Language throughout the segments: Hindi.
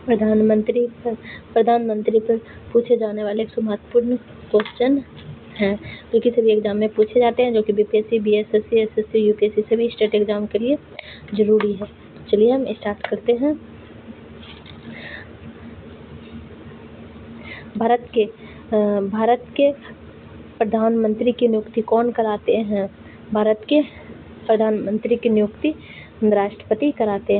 प्रधानमंत्री पर पूछे जाने वाले 100 महत्वपूर्ण क्वेश्चन हैं जो कि सभी एग्जाम में पूछे जाते हैं, जो कि बीपीएससी, बीएसएससी, एसएससी, यूपीएससी सभी स्टेट एग्जाम के लिए जरूरी है। चलिए हम स्टार्ट करते हैं। भारत के प्रधानमंत्री की नियुक्ति कौन कराते हैं? भारत के प्रधानमंत्री की नियुक्ति राष्ट्रपति कराते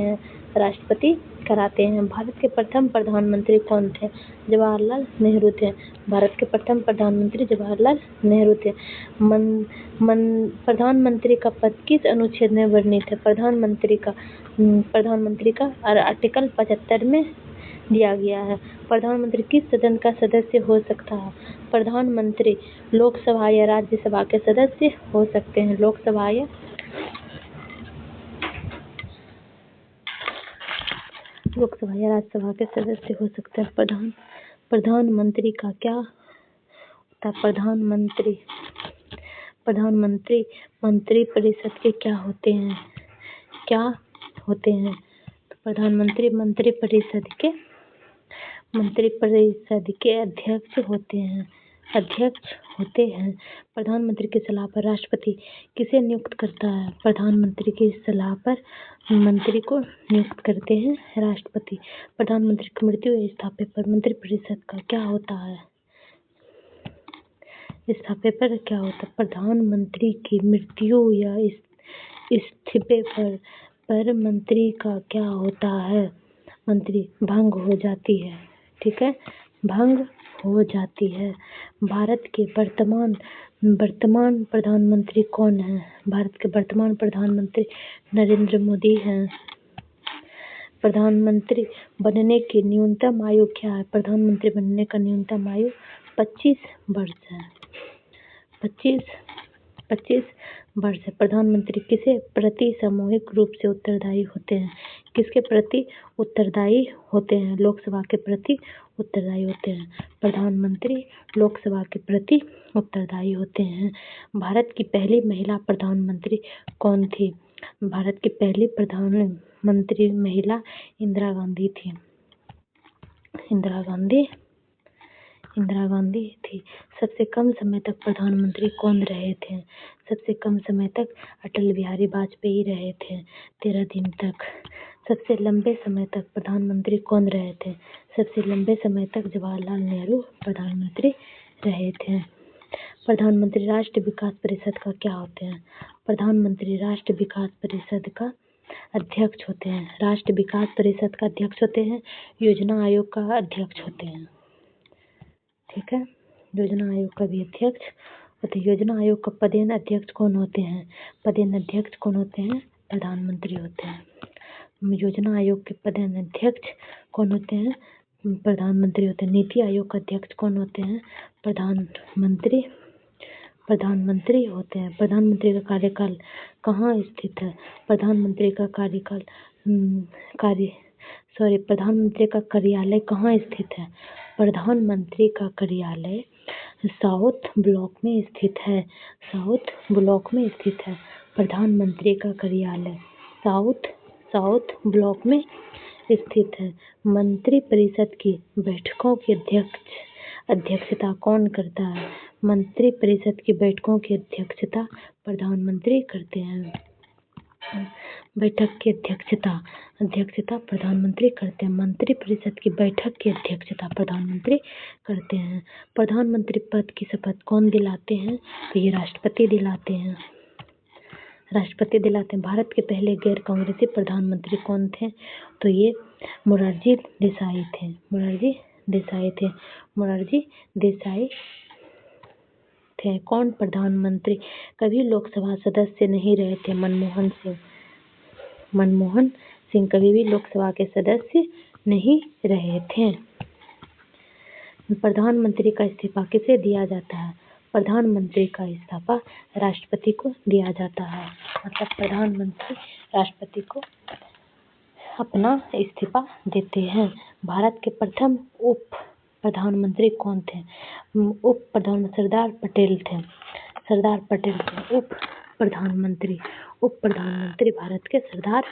हैं। भारत के प्रथम प्रधानमंत्री कौन थे? जवाहरलाल नेहरू थे। भारत के प्रथम प्रधानमंत्री जवाहरलाल नेहरू थे। प्रधानमंत्री का पद किस अनुच्छेद में वर्णित है? प्रधानमंत्री का आर्टिकल 75 में दिया गया है। प्रधानमंत्री किस सदन का सदस्य हो सकता है? प्रधानमंत्री लोकसभा या राज्यसभा के सदस्य हो सकते हैं। लोकसभा या राज्यसभा के सदस्य हो सकते हैं। प्रधानमंत्री का क्या होता है? प्रधानमंत्री मंत्रिपरिषद के क्या होते हैं? प्रधानमंत्री मंत्रिपरिषद के अध्यक्ष होते हैं। प्रधानमंत्री की सलाह पर राष्ट्रपति किसे नियुक्त करता है? प्रधानमंत्री की सलाह पर मंत्री को नियुक्त करते हैं राष्ट्रपति। प्रधानमंत्री की मृत्यु या इस्तीफे पर मंत्रिपरिषद का क्या होता है? इस्तीफे पर क्या होता है? प्रधानमंत्री की मृत्यु या इस्तीफे पर मंत्री का क्या होता है? मंत्री भंग हो जाती है। ठीक है, भंग हो जाती है। भारत के वर्तमान प्रधानमंत्री कौन है? भारत के वर्तमान प्रधानमंत्री नरेंद्र मोदी हैं। प्रधानमंत्री बनने की न्यूनतम आयु क्या है? प्रधानमंत्री बनने का न्यूनतम आयु 25 वर्ष है। 25 वर्ष है। प्रधानमंत्री किसे प्रति सामूहिक रूप से उत्तरदायी होते हैं? किसके प्रति उत्तरदायी होते हैं? लोकसभा के प्रति उत्तरदायी होते हैं। प्रधानमंत्री लोकसभा के प्रति उत्तरदायी होते हैं। भारत की पहली महिला प्रधानमंत्री कौन थी? भारत की पहली प्रधानमंत्री महिला इंदिरा गांधी थी। इंदिरा गांधी थी। सबसे कम समय तक प्रधानमंत्री कौन रहे थे? सबसे कम समय तक अटल बिहारी वाजपेयी रहे थे, 13 दिन तक। सबसे लंबे समय तक प्रधानमंत्री कौन रहे थे? सबसे लंबे समय तक जवाहरलाल नेहरू प्रधानमंत्री रहे थे। प्रधानमंत्री राष्ट्रीय विकास परिषद का क्या होते हैं? प्रधानमंत्री राष्ट्रीय विकास परिषद का अध्यक्ष होते हैं। राष्ट्रीय विकास परिषद का अध्यक्ष होते हैं। योजना आयोग का अध्यक्ष होते हैं। ठीक है, योजना आयोग का भी अध्यक्ष होते हैं। योजना आयोग का पदेन अध्यक्ष कौन होते हैं? पदेन अध्यक्ष कौन होते हैं? प्रधानमंत्री होते हैं। योजना आयोग के पदेन अध्यक्ष कौन होते हैं? प्रधानमंत्री होते हैं। नीति आयोग का अध्यक्ष कौन होते हैं? प्रधानमंत्री होते हैं। प्रधानमंत्री का कार्यकाल कहाँ स्थित है? प्रधानमंत्री का प्रधानमंत्री का कार्यालय कहाँ स्थित है? प्रधानमंत्री का कार्यालय साउथ ब्लॉक में स्थित है। प्रधानमंत्री का कार्यालय साउथ ब्लॉक में स्थित है। मंत्रिपरिषद की बैठकों की अध्यक्षता कौन करता है? मंत्रिपरिषद की बैठकों की अध्यक्षता प्रधानमंत्री करते हैं। बैठक की अध्यक्षता प्रधानमंत्री करते हैं। मंत्रिपरिषद की बैठक की अध्यक्षता प्रधानमंत्री करते हैं। प्रधानमंत्री पद की शपथ कौन दिलाते हैं? तो ये राष्ट्रपति दिलाते हैं। भारत के पहले गैर कांग्रेसी प्रधानमंत्री कौन थे? तो ये मोरारजी देसाई थे। कौन प्रधानमंत्री कभी लोकसभा सदस्य नहीं रहे थे? मनमोहन सिंह कभी भी लोकसभा के सदस्य नहीं रहे थे। प्रधानमंत्री का इस्तीफा किसे दिया जाता है? प्रधानमंत्री का इस्तीफा राष्ट्रपति को दिया जाता है। मतलब प्रधानमंत्री राष्ट्रपति को अपना इस्तीफा देते हैं। भारत के प्रथम उप प्रधानमंत्री कौन थे? सरदार पटेल थे। उप प्रधानमंत्री भारत के सरदार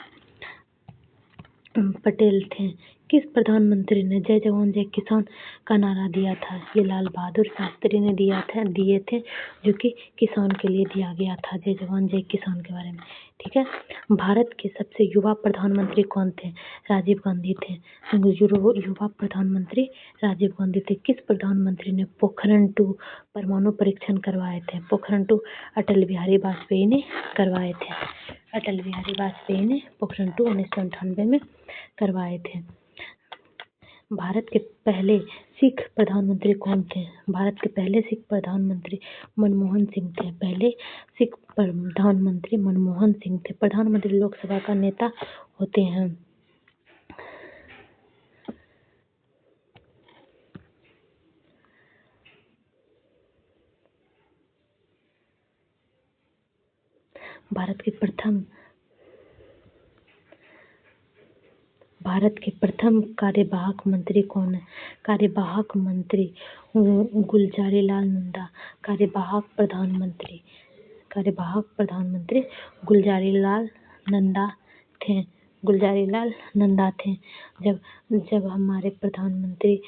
पटेल थे। किस प्रधानमंत्री ने जय जवान जय किसान का नारा दिया था? ये लाल बहादुर शास्त्री ने दिए थे, जो कि किसान के लिए दिया गया था, जय जवान जय किसान के बारे में। ठीक है। भारत के सबसे युवा प्रधानमंत्री कौन थे? राजीव गांधी थे। युवा प्रधानमंत्री राजीव गांधी थे। किस प्रधानमंत्री ने पोखरण-2 परमाणु परीक्षण करवाए थे? पोखरण-2 अटल बिहारी वाजपेयी ने करवाए थे। अटल बिहारी वाजपेयी ने पोखरण-2 1998 में करवाए थे। भारत के पहले सिख प्रधानमंत्री कौन थे? भारत के पहले सिख प्रधानमंत्री मनमोहन सिंह थे। पहले सिख प्रधानमंत्री मनमोहन सिंह थे। प्रधानमंत्री लोकसभा का नेता होते हैं। भारत के प्रथम कार्यवाहक मंत्री कौन है? कार्यवाहक मंत्री गुलजारीलाल नंदा। कार्यवाहक प्रधानमंत्री गुलजारीलाल नंदा थे। गुलजारीलाल नंदा थे। जब हमारे प्रधानमंत्री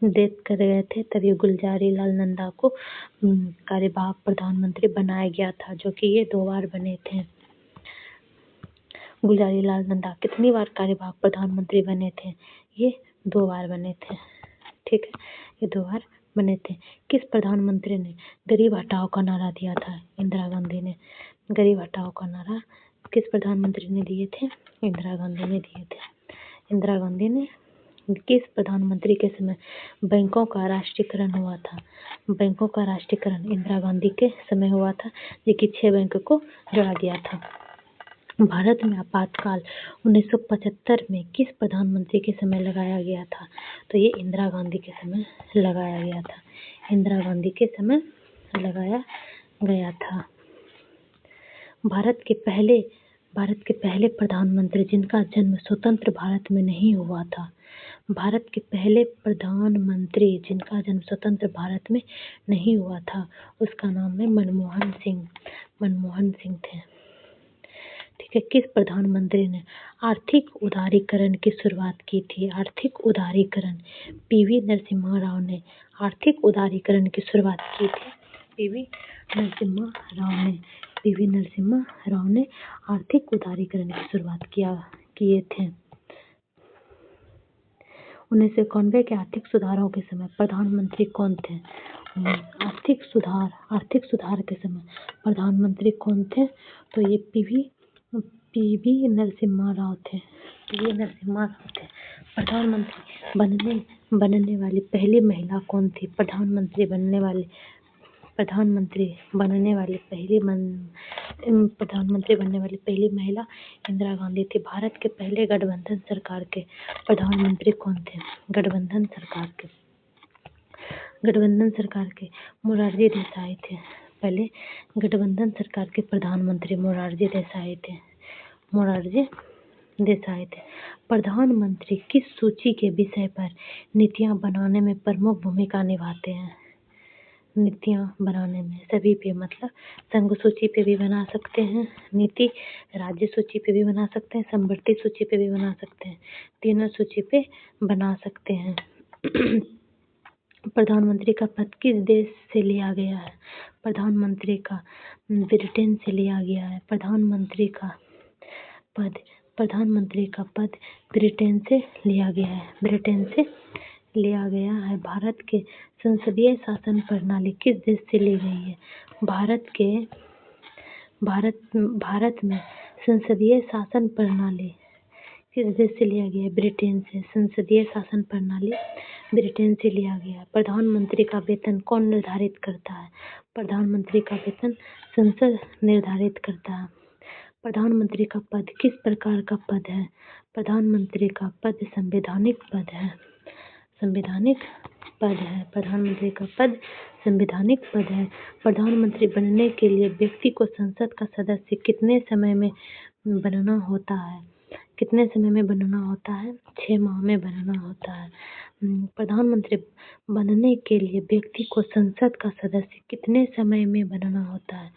डेथ कर गए थे, तभी गुलजारीलाल नंदा को कार्यवाहक प्रधानमंत्री बनाया गया था, जो कि ये 2 बार बने थे। गुलजारीलाल नंदा कितनी बार कार्यवाहक प्रधानमंत्री बने थे? ये 2 बार बने थे। ठीक है, ये 2 बार बने थे। किस प्रधानमंत्री ने गरीब हटाओ का नारा दिया था? इंदिरा गांधी ने। गरीब हटाओ का नारा किस प्रधानमंत्री ने दिए थे? इंदिरा गांधी ने दिए थे। इंदिरा गांधी ने। किस प्रधानमंत्री के समय बैंकों का राष्ट्रीयकरण हुआ था? बैंकों का राष्ट्रीयकरण इंदिरा गांधी के समय हुआ था, जो कि 6 बैंक को जोड़ा गया था। भारत में आपातकाल 1975 में किस प्रधानमंत्री के समय लगाया गया था? तो ये इंदिरा गांधी के समय लगाया गया था। इंदिरा गांधी के समय लगाया गया था। भारत के पहले प्रधानमंत्री जिनका जन्म स्वतंत्र भारत में नहीं हुआ था। भारत के पहले प्रधानमंत्री जिनका जन्म स्वतंत्र भारत में नहीं हुआ था, उसका नाम है मनमोहन सिंह। मनमोहन सिंह थे। ठीक है। किस प्रधानमंत्री ने आर्थिक उदारीकरण की शुरुआत की थी? आर्थिक उदारीकरण पीवी नरसिम्हा राव ने आर्थिक उदारीकरण की शुरुआत की थी। पीवी नरसिम्हा राव ने आर्थिक उदारीकरण की शुरुआत किए थे। 1991 के आर्थिक सुधारों के समय प्रधानमंत्री कौन थे? आर्थिक सुधार के समय प्रधानमंत्री कौन थे? तो ये पीवी नरसिम्हा राव थे। प्रधानमंत्री बनने वाली पहली महिला कौन थी? प्रधानमंत्री बनने वाली महिला इंदिरा गांधी थी। भारत के पहले गठबंधन सरकार के प्रधानमंत्री कौन थे? गठबंधन सरकार के मोरारजी देसाई थे। पहले गठबंधन सरकार के प्रधानमंत्री मोरारजी देसाई थे। प्रधानमंत्री किस सूची के विषय पर नीतियां बनाने में प्रमुख भूमिका निभाते हैं? नीतियां बनाने में सभी पे, मतलब संघ सूची पे भी बना सकते हैं नीति, राज्य सूची पे भी बना सकते हैं, समवर्ती सूची पे भी बना सकते हैं, तीनों सूची पे बना सकते हैं। प्रधानमंत्री का पद किस देश से लिया गया है? प्रधानमंत्री का ब्रिटेन से लिया गया है। प्रधानमंत्री का पद ब्रिटेन से लिया गया है। भारत के संसदीय शासन प्रणाली किस देश से ली गई है? भारत में संसदीय शासन प्रणाली किस देश से लिया गया है? ब्रिटेन से। संसदीय शासन प्रणाली ब्रिटेन से लिया गया है। प्रधानमंत्री का वेतन कौन निर्धारित करता है? प्रधानमंत्री का वेतन संसद निर्धारित करता है। प्रधानमंत्री का पद किस प्रकार का पद है? प्रधानमंत्री का पद संवैधानिक पद है। प्रधानमंत्री का पद संवैधानिक पद है। प्रधानमंत्री बनने के लिए व्यक्ति को संसद का सदस्य कितने समय में बनना होता है? 6 माह में बनना होता है। प्रधानमंत्री बनने के लिए व्यक्ति को संसद का सदस्य कितने समय में बनना होता है?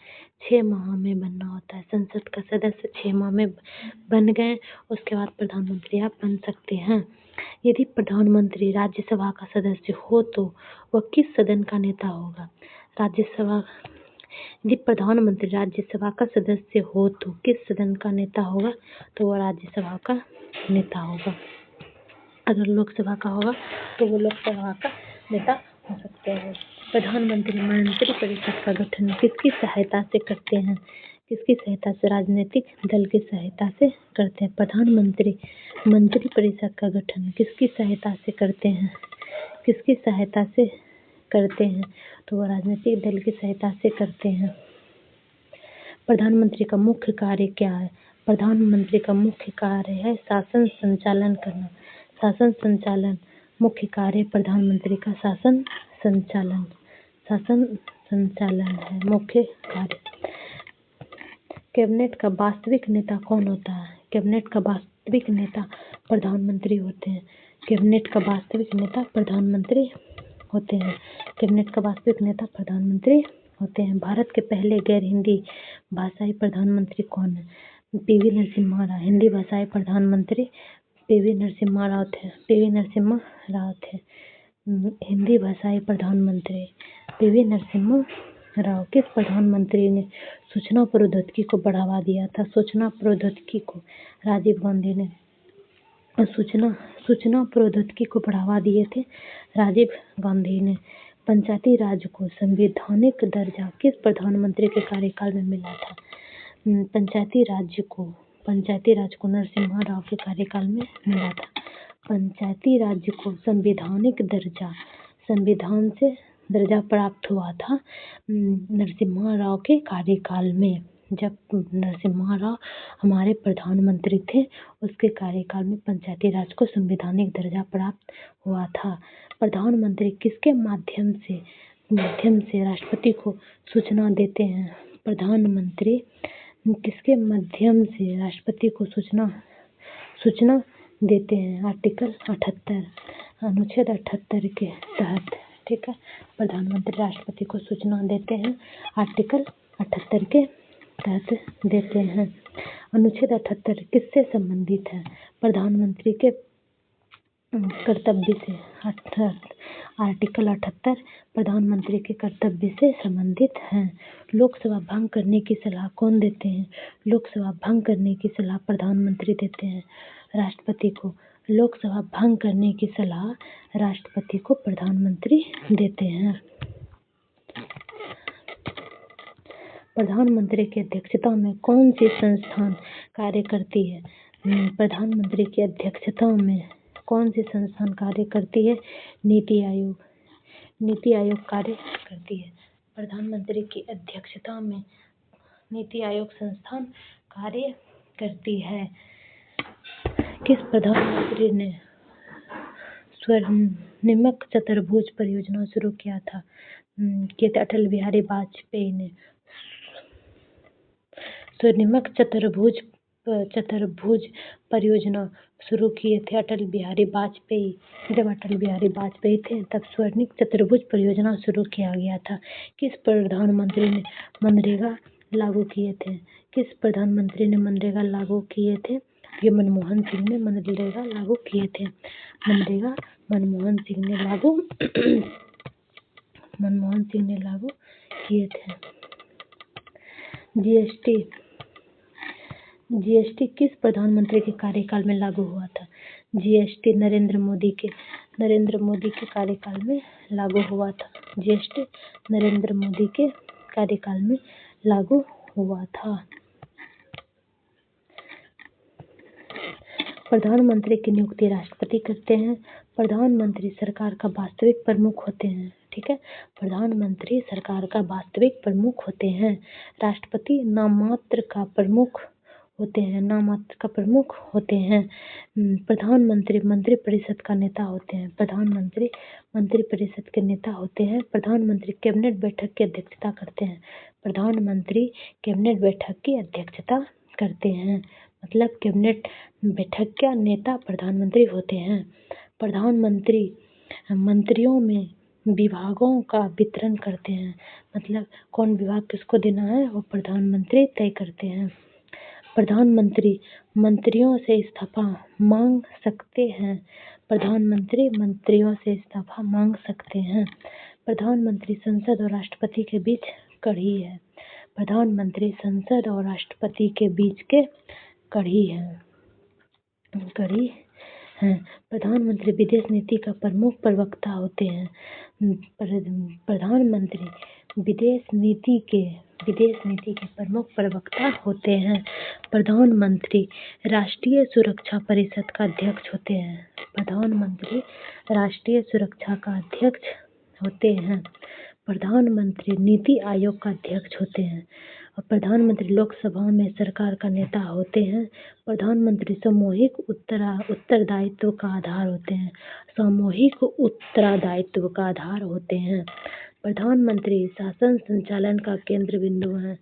6 माह में बनना होता है। संसद का सदस्य 6 माह में बन गए, उसके बाद प्रधानमंत्री आप बन सकते हैं। यदि प्रधानमंत्री राज्यसभा का सदस्य हो तो वह किस सदन का नेता होगा? यदि प्रधानमंत्री राज्यसभा का सदस्य हो तो किस सदन का नेता होगा? तो वह राज्यसभा का नेता होगा। अगर लोकसभा का होगा तो वो लोकसभा का नेता हो सकते हैं। प्रधानमंत्री मंत्रिपरिषद का गठन किसकी सहायता से करते हैं? किसकी सहायता से? राजनीतिक दल की सहायता से करते हैं। प्रधानमंत्री मंत्रिपरिषद का गठन किसकी सहायता से करते हैं? किसकी सहायता से करते हैं? तो वो राजनीतिक दल की सहायता से करते हैं। प्रधानमंत्री का मुख्य कार्य क्या है? प्रधानमंत्री का मुख्य कार्य है शासन संचालन करना। शासन संचालन मुख्य कार्य प्रधानमंत्री का शासन संचालन है मुख्य कार्य। कैबिनेट का वास्तविक नेता कौन होता है? कैबिनेट का वास्तविक नेता प्रधानमंत्री होते हैं। कैबिनेट का वास्तविक नेता प्रधानमंत्री होते हैं। कैबिनेट का वास्तविक नेता प्रधानमंत्री होते हैं। भारत के पहले गैर हिंदी भाषाई प्रधानमंत्री कौन है? पीवी नरसिम्हा राव। हिंदी भाषाई प्रधानमंत्री पीवी नरसिम्हा राव थे। पीवी नरसिम्हा राव थे। हिंदी भाषाई प्रधानमंत्री पीवी नरसिम्हा राव। किस प्रधानमंत्री ने सूचना प्रौद्योगिकी को बढ़ावा दिया था? सूचना प्रौद्योगिकी को राजीव गांधी ने सूचना प्रौद्योगिकी को बढ़ावा दिए थे राजीव गांधी ने। पंचायती राज को संवैधानिक दर्जा किस प्रधानमंत्री के कार्यकाल में मिला था? पंचायती राज को नरसिम्हा राव के कार्यकाल में मिला था। पंचायती राज को संवैधानिक दर्जा संविधान से दर्जा प्राप्त हुआ था नरसिम्हा राव के कार्यकाल में। जब नरसिम्हा राव हमारे प्रधानमंत्री थे उसके कार्यकाल में पंचायती राज को संवैधानिक दर्जा प्राप्त हुआ था। प्रधानमंत्री किसके माध्यम से राष्ट्रपति को सूचना देते हैं? प्रधानमंत्री किसके माध्यम से राष्ट्रपति को सूचना देते हैं? आर्टिकल 78 अनुच्छेद 78 के तहत। ठीक है, प्रधानमंत्री राष्ट्रपति को सूचना देते हैं आर्टिकल 78 के तहत देते हैं। अनुच्छेद 78 किससे संबंधित है? प्रधानमंत्री के कर्तव्य से। आर्टिकल 78 प्रधानमंत्री के कर्तव्य से संबंधित है। लोकसभा भंग करने की सलाह कौन देते हैं? लोकसभा भंग करने की सलाह प्रधानमंत्री देते हैं राष्ट्रपति को। लोकसभा भंग करने की सलाह राष्ट्रपति को प्रधानमंत्री देते हैं। प्रधानमंत्री की अध्यक्षता में कौन सी संस्थान कार्य करती है? प्रधानमंत्री की अध्यक्षता में कौन सी संस्थान कार्य करती है? नीति आयोग कार्य करती है। प्रधानमंत्री की अध्यक्षता में नीति आयोग संस्थान कार्य करती है। किस प्रधानमंत्री ने स्वर्णिमक चतुर्भुज परियोजना शुरू किया था? अटल बिहारी वाजपेयी ने स्वर्णिमक चतुर्भुज परियोजना शुरू किए थे अटल बिहारी वाजपेयी। जब अटल बिहारी वाजपेयी थे तब स्वर्णिमक चतुर्भुज परियोजना शुरू किया गया था। किस प्रधानमंत्री ने मनरेगा लागू किए थे? किस प्रधानमंत्री ने मनरेगा लागू किए थे? ये मनमोहन सिंह ने मनरेगा लागू किए थे। मनरेगा मनमोहन सिंह ने लागू किए थे। जीएसटी किस प्रधानमंत्री के कार्यकाल में लागू हुआ था? जीएसटी नरेंद्र मोदी के कार्यकाल में लागू हुआ था। जीएसटी नरेंद्र मोदी के कार्यकाल में लागू हुआ था। प्रधानमंत्री की नियुक्ति राष्ट्रपति करते हैं। प्रधानमंत्री सरकार का वास्तविक प्रमुख होते हैं। ठीक है, प्रधानमंत्री सरकार का वास्तविक प्रमुख होते हैं। राष्ट्रपति नाममात्र का प्रमुख होते हैं। प्रधानमंत्री मंत्रिपरिषद का नेता होते हैं। प्रधानमंत्री मंत्रिपरिषद के नेता होते हैं। प्रधानमंत्री कैबिनेट बैठक की अध्यक्षता करते हैं। प्रधानमंत्री कैबिनेट बैठक की अध्यक्षता करते हैं। मतलब कैबिनेट बैठक का नेता प्रधानमंत्री होते हैं। प्रधानमंत्री मंत्रियों में विभागों का वितरण करते हैं। मतलब कौन विभाग किसको देना है वो प्रधानमंत्री तय करते हैं। प्रधानमंत्री मंत्रियों से इस्तीफा मांग सकते हैं। प्रधानमंत्री मंत्रियों से इस्तीफा मांग सकते हैं। प्रधानमंत्री संसद और राष्ट्रपति के बीच कड़ी है। प्रधानमंत्री संसद और राष्ट्रपति के बीच के कड़ी है। प्रधानमंत्री विदेश नीति का प्रमुख प्रवक्ता होते हैं। प्रधानमंत्री विदेश नीति के प्रमुख प्रवक्ता होते हैं। प्रधानमंत्री राष्ट्रीय सुरक्षा परिषद का अध्यक्ष होते हैं। प्रधानमंत्री राष्ट्रीय सुरक्षा का अध्यक्ष होते हैं। प्रधानमंत्री नीति आयोग का अध्यक्ष होते हैं। और प्रधानमंत्री लोकसभा में सरकार का नेता होते हैं। प्रधानमंत्री सामूहिक उत्तरदायित्व का आधार होते हैं। सामूहिक उत्तरदायित्व का आधार होते हैं। प्रधानमंत्री शासन संचालन का केंद्र बिंदु है।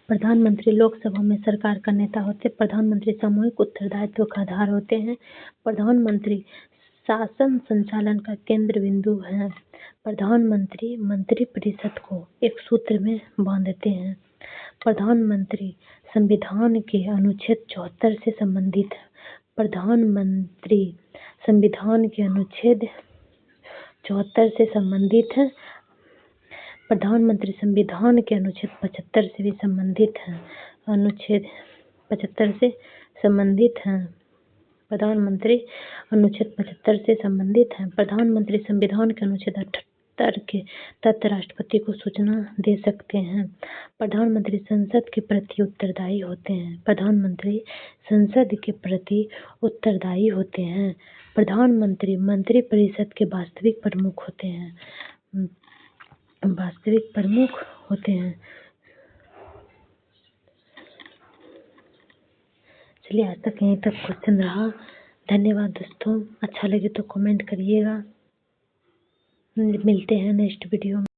प्रधानमंत्री लोकसभा में सरकार का नेता होते हैं। प्रधानमंत्री सामूहिक उत्तरदायित्व का आधार होते हैं। प्रधानमंत्री शासन संचालन का केंद्र बिंदु है। प्रधानमंत्री मंत्रिपरिषद को एक सूत्र में बांधते हैं। प्रधानमंत्री संविधान के अनुच्छेद 74 से संबंधित है। प्रधानमंत्री संविधान के अनुच्छेद 74 से संबंधित है। प्रधानमंत्री संविधान के अनुच्छेद 75 से भी संबंधित है। अनुच्छेद 75 से संबंधित है। प्रधानमंत्री अनुच्छेद 75 से संबंधित है। प्रधानमंत्री संविधान के अनुच्छेद 78 के तहत राष्ट्रपति को सूचना दे सकते हैं। प्रधानमंत्री संसद के प्रति उत्तरदायी होते हैं। प्रधानमंत्री संसद के प्रति उत्तरदायी होते हैं। प्रधानमंत्री मंत्रिपरिषद के वास्तविक प्रमुख होते हैं। चलिए आज तक यहीं तक क्वेश्चन रहा। धन्यवाद दोस्तों। अच्छा लगे तो कमेंट करिएगा। मिलते हैं नेक्स्ट वीडियो में।